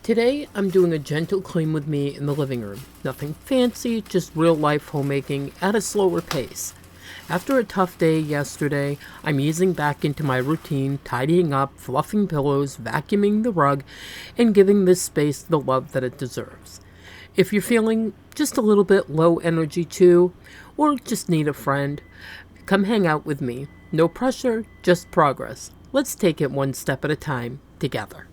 Today, I'm doing a gentle clean with me in the living room. Nothing fancy, just real life homemaking at a slower pace. After a tough day yesterday, I'm easing back into my routine, tidying up, fluffing pillows, vacuuming the rug, and giving this space the love that it deserves. If you're feeling just a little bit low energy too, or just need a friend, come hang out with me. No pressure, just progress. Let's take it one step at a time, together.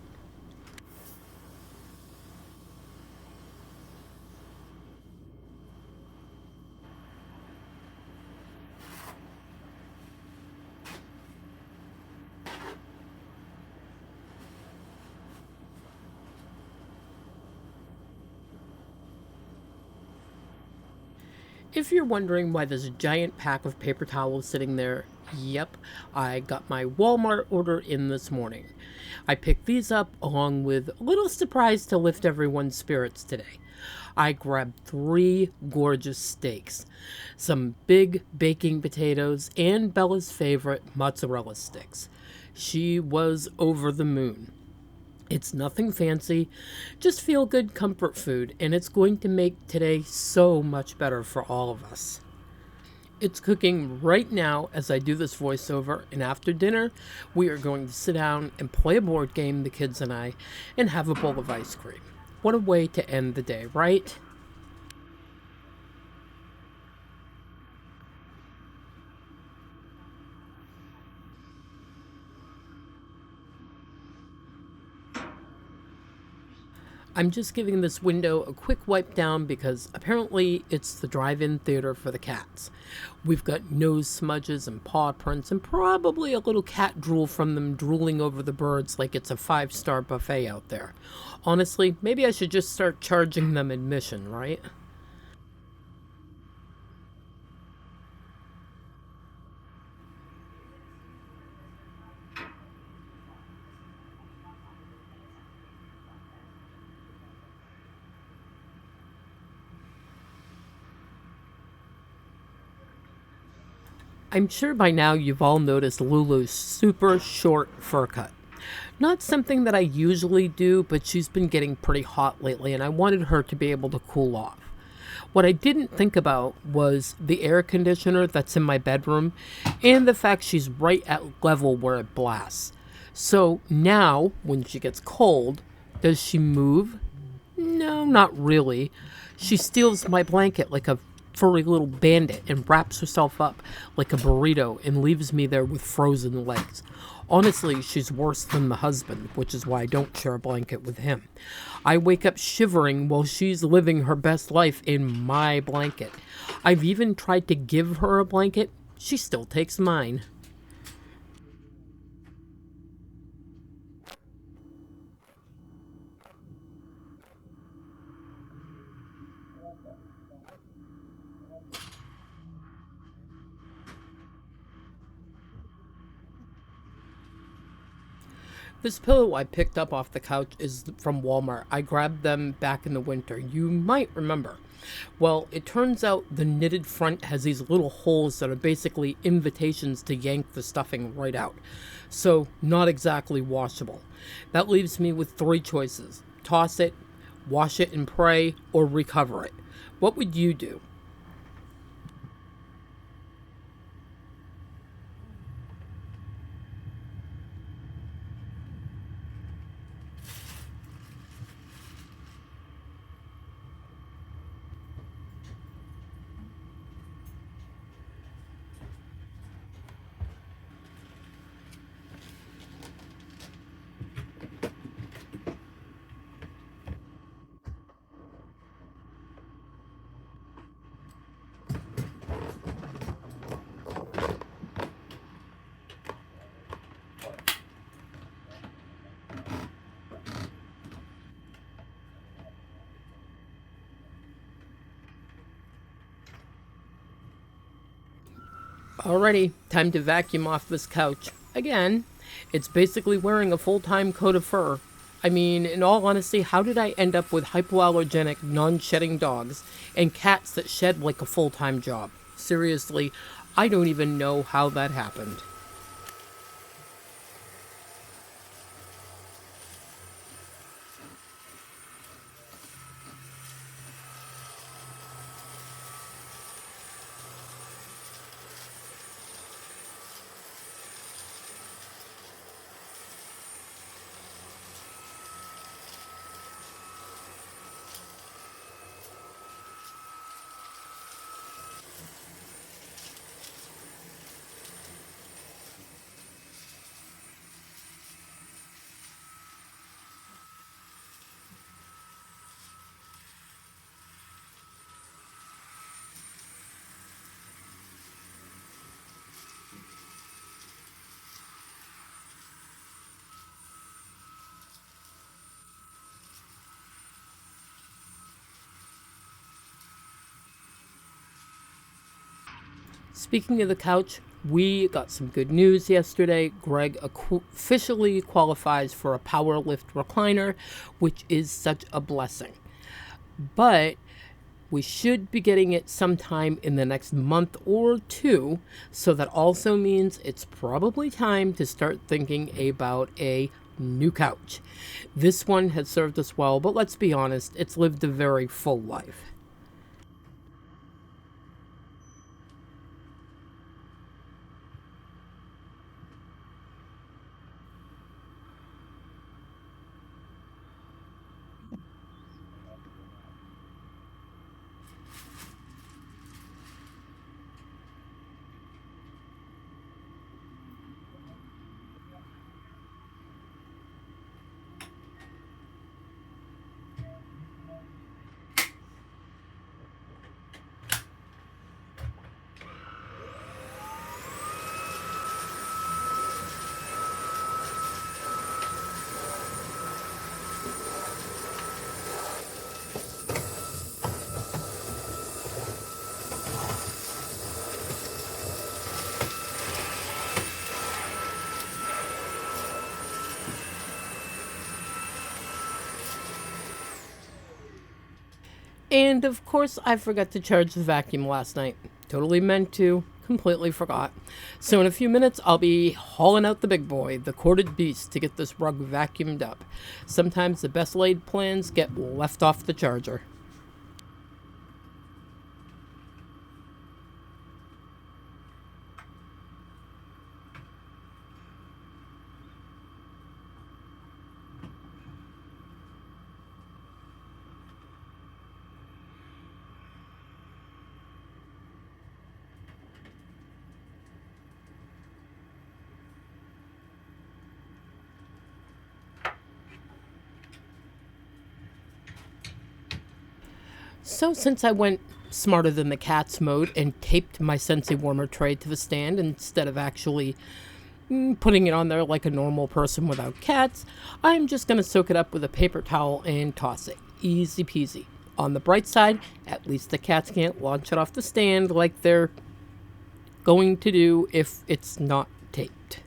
If you're wondering why there's a giant pack of paper towels sitting there, yep, I got my Walmart order in this morning. I picked these up along with a little surprise to lift everyone's spirits today. I grabbed three gorgeous steaks, some big baking potatoes, and Bella's favorite mozzarella sticks. She was over the moon. It's nothing fancy, just feel good comfort food, and it's going to make today so much better for all of us. It's cooking right now as I do this voiceover, and after dinner, we are going to sit down and play a board game, the kids and I, and have a bowl of ice cream. What a way to end the day, right? I'm just giving this window a quick wipe down because apparently it's the drive-in theater for the cats. We've got nose smudges and paw prints and probably a little cat drool from them drooling over the birds like it's a five-star buffet out there. Honestly, maybe I should just start charging them admission, right? I'm sure by now you've all noticed Lulu's super short fur cut. Not something that I usually do, but she's been getting pretty hot lately and I wanted her to be able to cool off. What I didn't think about was the air conditioner that's in my bedroom and the fact she's right at level where it blasts. So now, when she gets cold, does she move? No, not really. She steals my blanket like a furry little bandit and wraps herself up like a burrito and leaves me there with frozen legs. Honestly, she's worse than the husband, which is why I don't share a blanket with him. I wake up shivering while she's living her best life in my blanket. I've even tried to give her a blanket. She still takes mine. This pillow I picked up off the couch is from Walmart. I grabbed them back in the winter. You might remember. Well, it turns out the knitted front has these little holes that are basically invitations to yank the stuffing right out. So, not exactly washable. That leaves me with three choices: toss it, wash it and pray, or recover it. What would you do? Alrighty, time to vacuum off this couch. Again, it's basically wearing a full-time coat of fur. I mean, in all honesty, how did I end up with hypoallergenic, non-shedding dogs and cats that shed like a full-time job? Seriously, I don't even know how that happened. Speaking of the couch, we got some good news yesterday. Greg officially qualifies for a power lift recliner, which is such a blessing. But we should be getting it sometime in the next month or two, so that also means it's probably time to start thinking about a new couch. This one has served us well, but let's be honest, it's lived a very full life. And of course, I forgot to charge the vacuum last night. Totally meant to, completely forgot. So in a few minutes, I'll be hauling out the big boy, the corded beast, to get this rug vacuumed up. Sometimes the best laid plans get left off the charger. So since I went smarter than the cats mode and taped my Scentsy warmer tray to the stand instead of actually putting it on there like a normal person without cats, I'm just going to soak it up with a paper towel and toss it. Easy peasy. On the bright side, at least the cats can't launch it off the stand like they're going to do if it's not taped.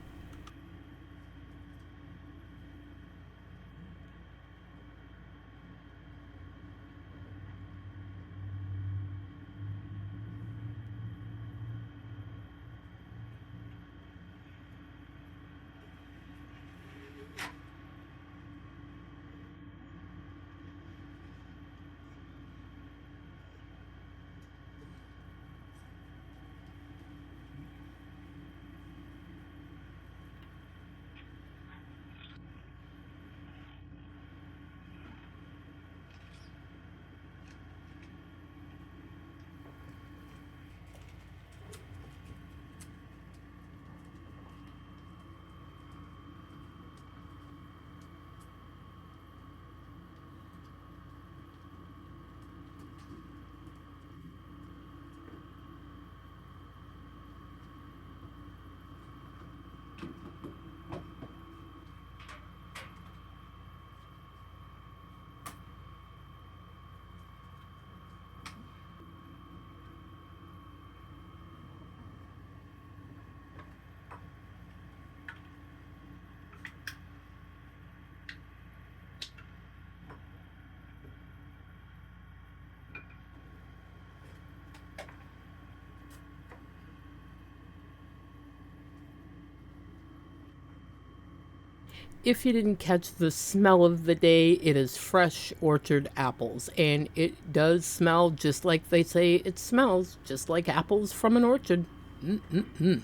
If you didn't catch the smell of the day, it is fresh orchard apples. And it does smell just like they say it smells, just like apples from an orchard. Mm-mm-mm.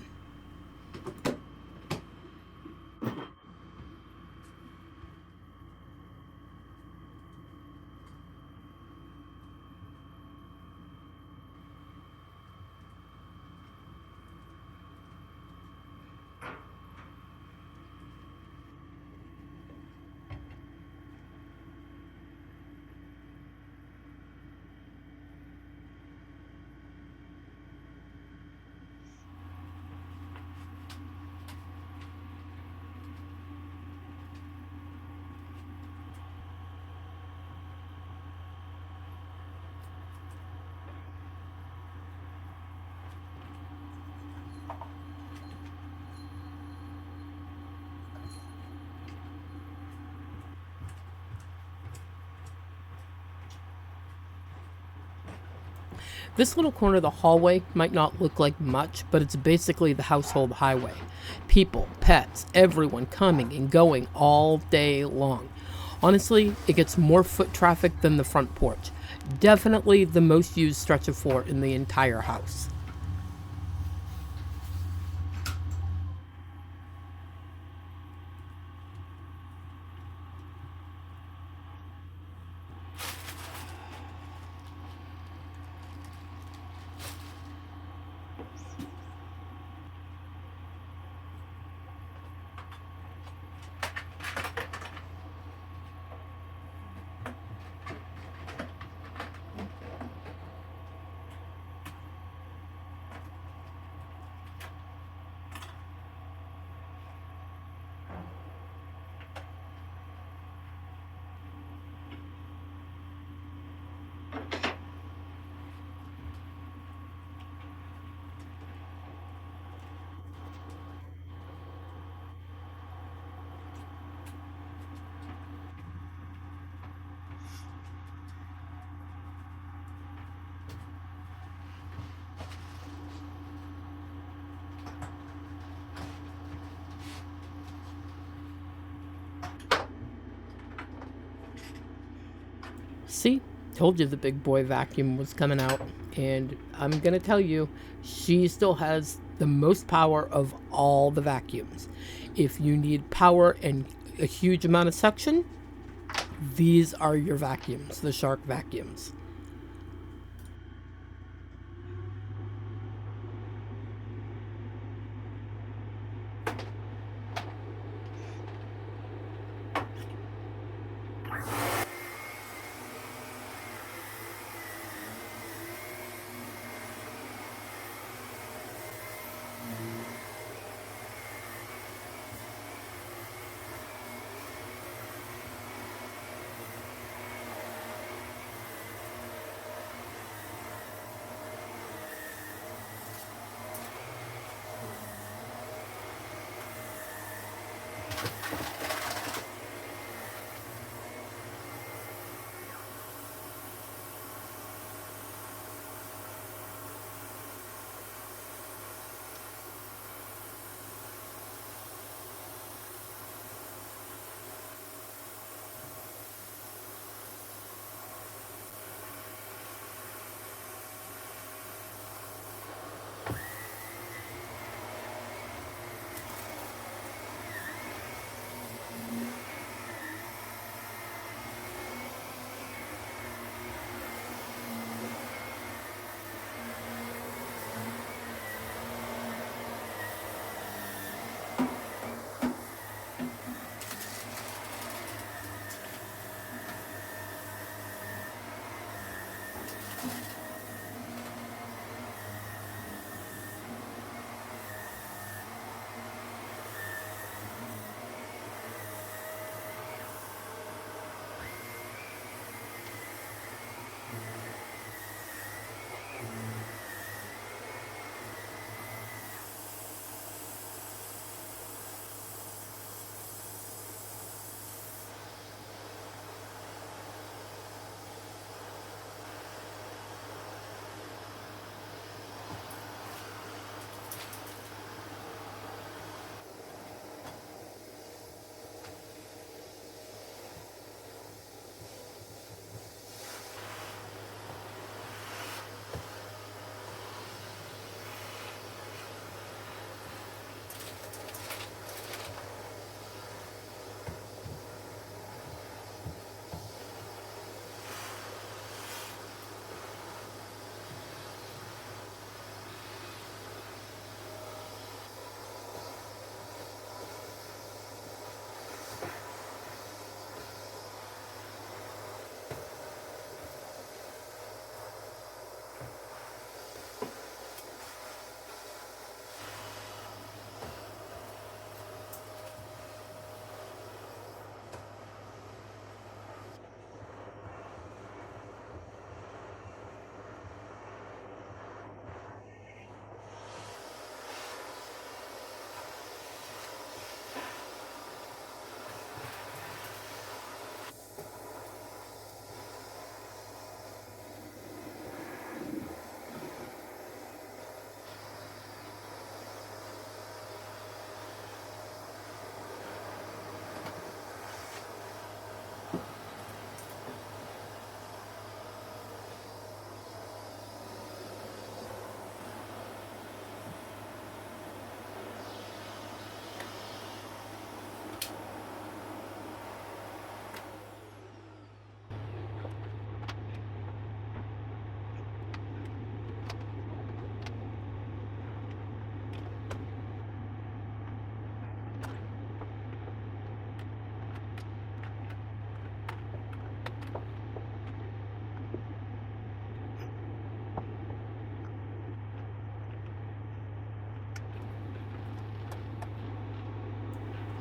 This little corner of the hallway might not look like much, but it's basically the household highway. People, pets, everyone coming and going all day long. Honestly, it gets more foot traffic than the front porch. Definitely the most used stretch of floor in the entire house. See, told you the big boy vacuum was coming out. And I'm going to tell you, she still has the most power of all the vacuums. If you need power and a huge amount of suction, these are your vacuums, the Shark vacuums.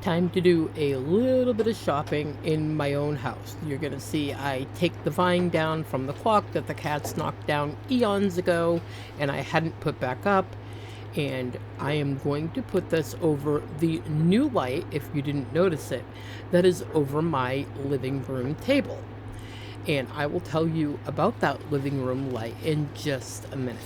time to do a little bit of shopping in my own house. You're gonna see I take the vine down from the clock that the cats knocked down eons ago and I hadn't put back up, and I am going to put this over the new light, if you didn't notice it, that is over my living room table. And I will tell you about that living room light in just a minute.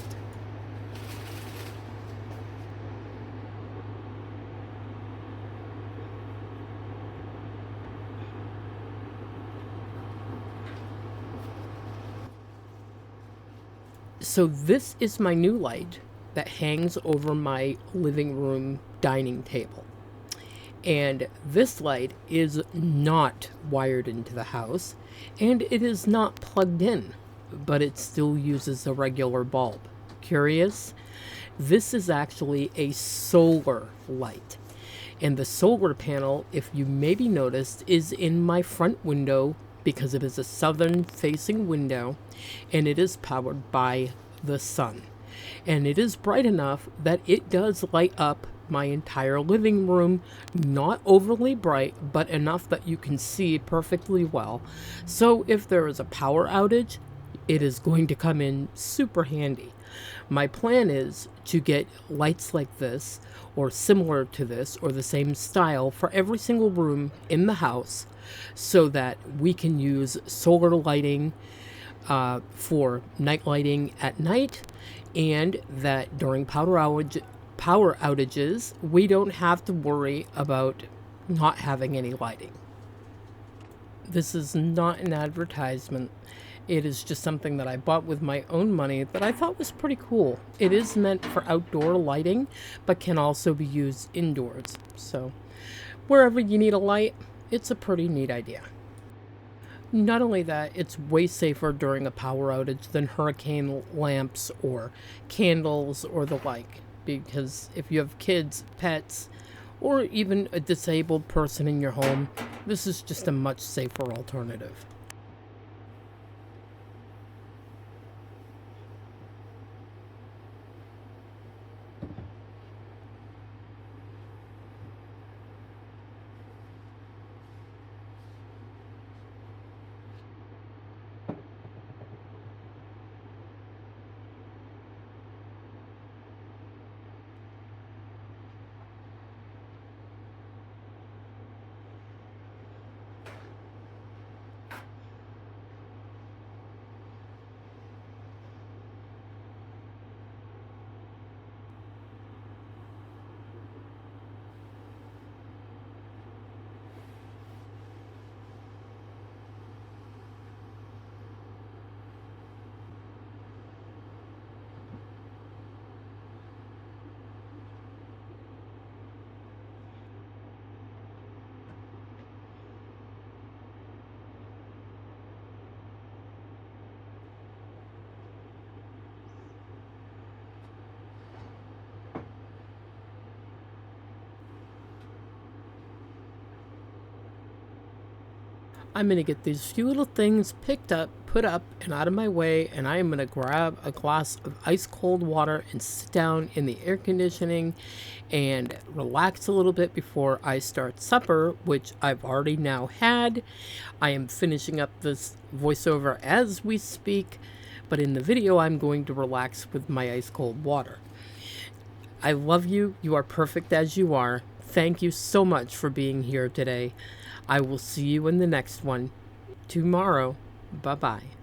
So this is my new light that hangs over my living room dining table. And this light is not wired into the house, and it is not plugged in, but it still uses a regular bulb. Curious? This is actually a solar light. And the solar panel, if you maybe noticed, is in my front window because it is a southern facing window and it is powered by the sun. And it is bright enough that it does light up my entire living room, not overly bright, but enough that you can see perfectly well. So if there is a power outage, it is going to come in super handy. My plan is to get lights like this, or similar to this, or the same style for every single room in the house, so that we can use solar lighting for night lighting at night, and that during power outages, we don't have to worry about not having any lighting. This is not an advertisement. It is just something that I bought with my own money that I thought was pretty cool. It is meant for outdoor lighting, but can also be used indoors. So wherever you need a light, it's a pretty neat idea. Not only that, it's way safer during a power outage than hurricane lamps or candles or the like. Because if you have kids, pets, or even a disabled person in your home, this is just a much safer alternative. I'm going to get these few little things picked up, put up, and out of my way, and I am going to grab a glass of ice cold water and sit down in the air conditioning and relax a little bit before I start supper, which I've already now had. I am finishing up this voiceover as we speak, but in the video I'm going to relax with my ice cold water. I love you. You are perfect as you are. Thank you so much for being here today. I will see you in the next one tomorrow. Bye-bye.